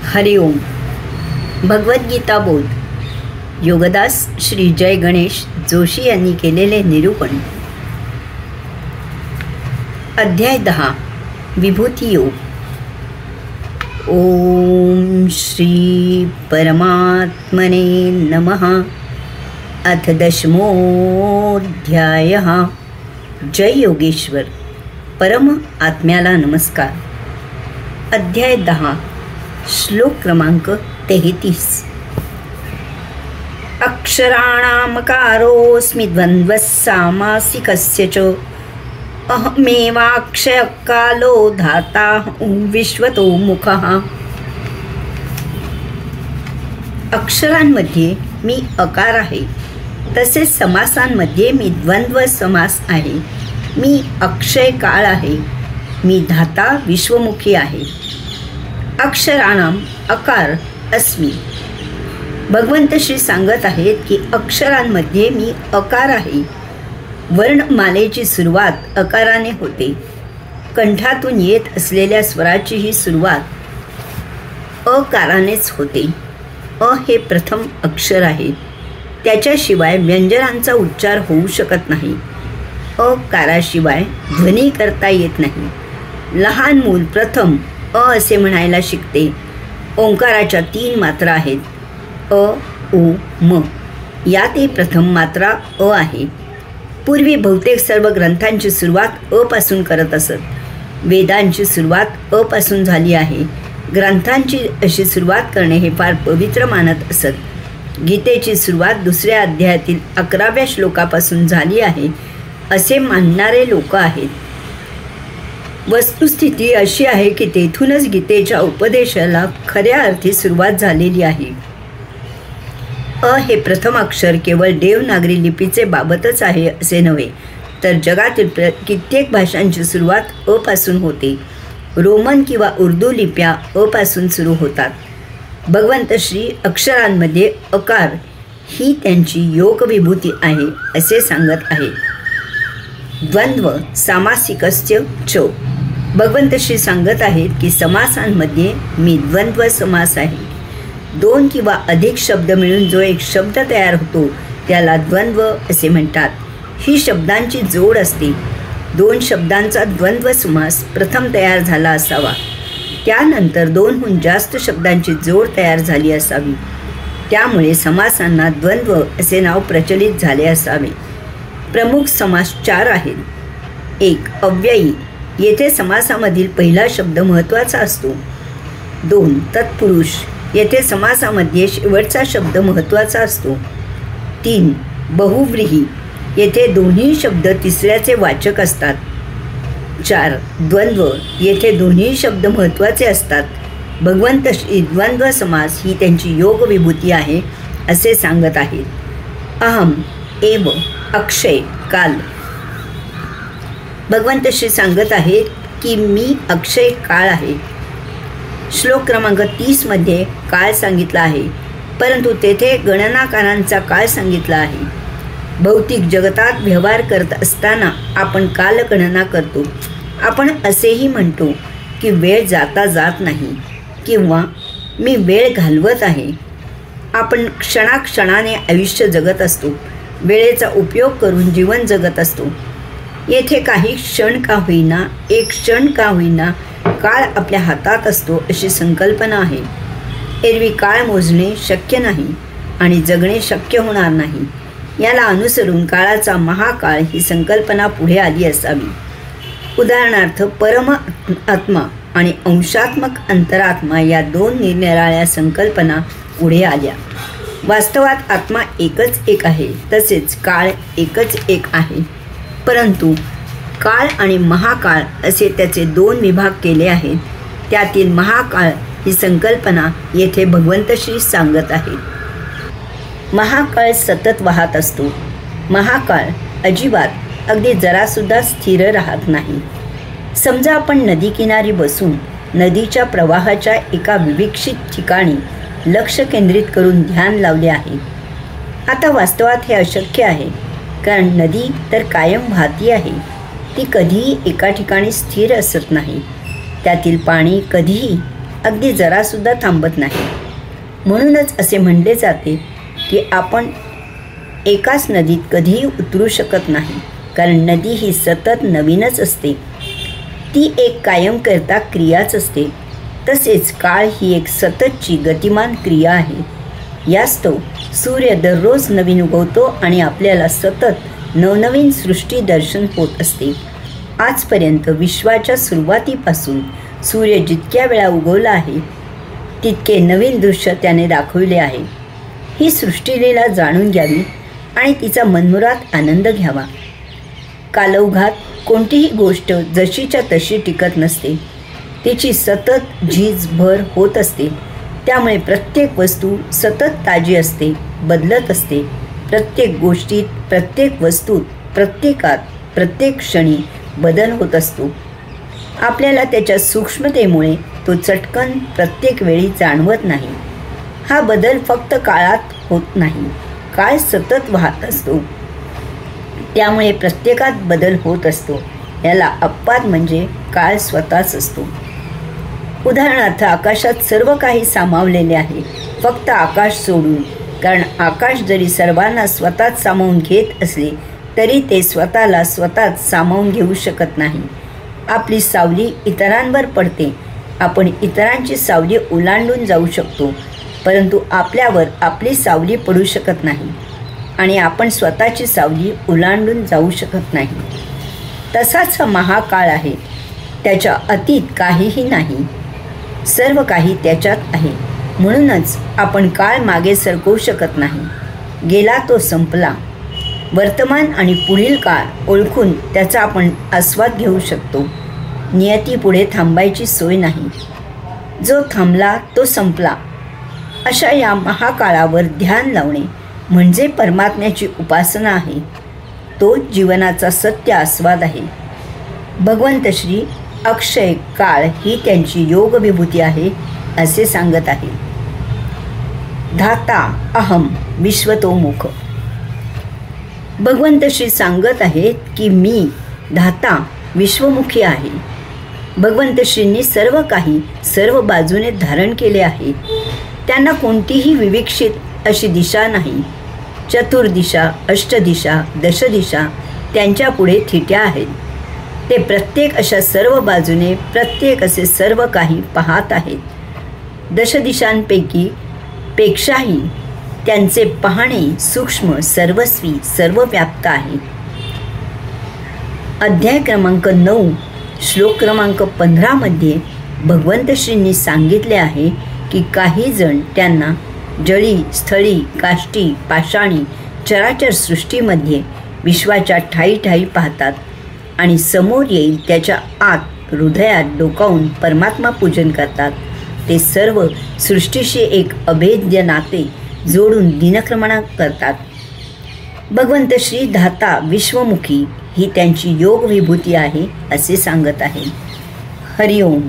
हरि ओम. भगवद्गीता बोध. योगदास श्री जय गणेश जोशी यांनी केलेले निरूपण. अध्याय 10. विभूती योग. ओम श्री परमात्मने नमः. अथ 10मोऽध्यायः. जय योगेश्वर. परम आत्म्याला नमस्कार. अध्याय 10. श्लोक क्रमांक 33. अक्षराणामकारोऽस्मि द्वन्द्वः सामासिकस्य च अहमेवाक्षयकालो धाता विश्वतो मुखः. अक्षरांमध्ये मी अकार आहे, तसेच समासांमध्ये मी द्वंद्व समास आहे. मी अक्षय काळ आहे, मी धाता विश्वमुखी आहे. अक्षराणाम अकार अस्मि. भगवंत श्री सांगत आहेत की अक्षरांमध्ये मी अकार आहे. वर्णमालेची सुरुवात अकाराने होते. कंठातून येत असलेल्या स्वराची ही सुरुवात अकारानेच होते. अ हे प्रथम अक्षर आहे. त्याच्याशिवाय व्यंजनांचा उच्चार होऊ शकत नाही. अकाराशिवाय ध्वनी करता येत नाही. लहान मूल प्रथम अ असे म्हणायला शिकते. ओंकाराच्या 3 मात्रा आहेत, अ, उ, म. यातही प्रथम मात्रा अ आहे. पूर्वी बहुतेक सर्व ग्रंथांची सुरुवात अ पासून करत असत. वेदांची सुरुवात अ पासून झाली आहे. ग्रंथांची अशी सुरुवात करणे हे फार पवित्र मानत असत. गीतेची सुरुवात 2ऱ्या अध्यायातील 11व्या श्लोकापासून झाली आहे असे मानणारे लोक आहेत. वस्तुस्थिती अशी आहे की तेथूनच गीतेच्या उपदेशाला खऱ्या अर्थी सुरुवात झालेली आहे. अ हे प्रथम अक्षर केवळ देवनागरी लिपीचे बाबतच आहे असे नव्हे, तर जगातील कित्येक भाषांची सुरुवात अ पासून होते. रोमन किंवा उर्दू लिप्या अ पासून सुरू होतात. भगवंत श्री अक्षरांमध्ये अकार ही त्यांची योग विभूती आहे असे सांगत आहे. द्वंद्व सामासिकस्य च. भगवंत श्री सांगत आहेत की समासांमध्ये मी द्वंद्व समास आहे. 2 किंवा अधिक शब्द मिळून जो एक शब्द तयार होतो त्याला द्वंद्व असे म्हणतात. ही शब्दांची जोड असते. 2 शब्दांचा द्वंद्व समास प्रथम तयार झाला असावा. त्यानंतर 2हून जास्त शब्दांची जोड तयार झाली असावी. त्यामुळे समासांना द्वंद्व असे नाव प्रचलित झाले असावे. प्रमुख समास 4 आहेत. 1. अव्ययी. येथे समासामधील पहिला शब्द महत्त्वाचा असतो. 2. तत्पुरुष. येथे समासामध्ये शेवटचा शब्द महत्त्वाचा असतो. 3. बहुव्रीही. येथे दोन्ही शब्द तिसऱ्याचे वाचक असतात. 4. द्वंद्व. येथे दोन्ही शब्द महत्त्वाचे असतात. भगवंत श्री द्वंद्व समास ही त्यांची योग विभूती आहे असे सांगत आहेत. अहम एव अक्षय काल. भगवंत श्री सांगत आहेत की मी अक्षय काळ आहे. श्लोक क्रमांक 30 मध्ये काळ सांगितला आहे, परंतु तेथे गणनाकारांचा काळ सांगितला आहे. भौतिक जगतात व्यवहार करत असताना आपण कालगणना करतो. आपण असेही म्हणतो की वेळ जाता जात नाही किंवा मी वेळ घालवत आहे. आपण क्षणाक्षणाने आयुष्य जगत असतो. वेळेचा उपयोग करून जीवन जगत असतो. येथे काही क्षण का होईना, एक क्षण का होईना काळ आपल्या हातात असतो अशी संकल्पना आहे. एरवी काळ मोजणे शक्य नाही आणि जगणे शक्य होणार नाही. याला अनुसरून काळाचा महाकाळ ही संकल्पना पुढे आली असावी. उदाहरणार्थ परम आत्मा आणि अंशात्मक अंतरात्मा या 2 निरनिराळ्या संकल्पना पुढे आल्या. वास्तवात आत्मा एकच एक आहे, तसेच काळ एकच एक आहे. परंतु काळ आणि महाकाळ असे त्याचे 2 विभाग केले आहेत. त्यातील महाकाळ ही संकल्पना येथे भगवंत श्री सांगत आहेत. महाकाळ सतत वाहत असतो. महाकाळ अजिबात अगदी जरासुद्धा स्थिर राहत नाही. समजा आपण नदीकिनारी बसून नदीच्या प्रवाहाच्या एका विविक्षित ठिकाणी लक्ष केंद्रित करून ध्यान लावले आहे. आता वास्तवात हे अशक्य आहे, कारण नदी तर कायम वाहती आहे. ती कधीही एका ठिकाणी स्थिर असत नाही. त्यातील पाणी कधीही अगदी जरासुद्धा थांबत नाही. म्हणूनच असे म्हणले जाते की आपण एकाच नदीत कधीही उतरू शकत नाही, कारण नदी ही सतत नवीनच असते. ती एक कायमकर्ता क्रियाच असते. तसेच काळ ही एक सततची गतिमान क्रिया आहे. यास्तव सूर्य दररोज नवीन उगवतो आणि आपल्याला सतत नवनवीन सृष्टी दर्शन होत असते. आजपर्यंत विश्वाच्या सुरुवातीपासून सूर्य जितक्या वेळा उगवला आहे तितके नवीन दृश्य त्याने दाखविले आहे. ही सृष्टीलीला जाणून घ्यावी आणि तिचा मनमुराद आनंद घ्यावा. कालौघात कोणतीही गोष्ट जशीच्या तशी टिकत नसते. तिची सतत झीजभर होत असते. त्यामुळे प्रत्येक वस्तू सतत ताजी असते, बदलत असते. प्रत्येक गोष्टीत, प्रत्येक वस्तूत, प्रत्येकात, प्रत्येक क्षणी बदल होत असतो. आपल्याला त्याच्या सूक्ष्मतेमुळे तो चटकन प्रत्येक वेळी जाणवत नाही. हा बदल फक्त काळात होत नाही, काळ सतत वाहत असतो. त्यामुळे प्रत्येकात बदल होत असतो. याला अपवाद म्हणजे काळ स्वतःच असतो. उदाहरणार्थ आकाशात सर्व काही सामावलेले आहे, फक्त आकाश सोडून. कारण आकाश जरी सर्वांना स्वतःत सामावून घेत असले तरी ते स्वतःला स्वतःच सामावून घेऊ शकत नाही. आपली सावली इतरांवर पडते. आपण इतरांची सावली ओलांडून जाऊ शकतो, परंतु आपल्यावर आपली सावली पडू शकत नाही आणि आपण स्वतःची सावली ओलांडून जाऊ शकत नाही. तसाच हा महाकाळ आहे. त्याच्या अतीत काहीही नाही. सर्व काही त्याच्यात आहे. म्हणूनच आपण काळ मागे सरकवू शकत नाही. गेला तो संपला. वर्तमान आणि पुढील काळ ओळखून त्याचा आपण आस्वाद घेऊ शकतो. नियतीपुढे थांबायची सोय नाही. जो थांबला तो संपला. अशा या महाकाळावर ध्यान लावणे म्हणजे परमात्म्याची उपासना आहे. तो जीवनाचा सत्य आस्वाद आहे. भगवंत श्री अक्षय काळ ही त्यांची योग विभूती आहे असे सांगत आहे. धाता अहम विश्वतोमुख. भगवंत श्री सांगत आहेत की मी धाता विश्वमुखी आहे. भगवंत श्रींनी सर्व काही सर्व बाजूने धारण केले आहे. त्यांना कोणतीही विविक्षित अशी दिशा नाही. चतुर्दिशा, अष्टदिशा, दशदिशा त्यांच्या पुढे थिट्या आहेत. ते प्रत्येक अशा सर्व बाजूने प्रत्येक असे सर्व काही पाहत आहेत. दशदिशांपैकी पेक्षाही त्यांचे पाहणे सूक्ष्म, सर्वस्वी, सर्वव्याप्त आहे. अध्याय क्रमांक 9 श्लोक क्रमांक 15 मध्ये भगवंत श्रींनी सांगितले आहे की काही जण त्यांना जळी, स्थळी, काष्टी, पाषाणी, चराचर सृष्टीमध्ये विश्वाच्या ठायी ठायी पाहतात आणि समोर येईल त्याच्या आत हृदयात डोकावून परमात्मा पूजन करतात. ते सर्व सृष्टीशी एक अभेद्य नाते जोडून दिनक्रमणा करतात. भगवंत श्री धाता विश्वमुखी ही त्यांची योग विभूती आहे असे सांगत आहे. हरिओम.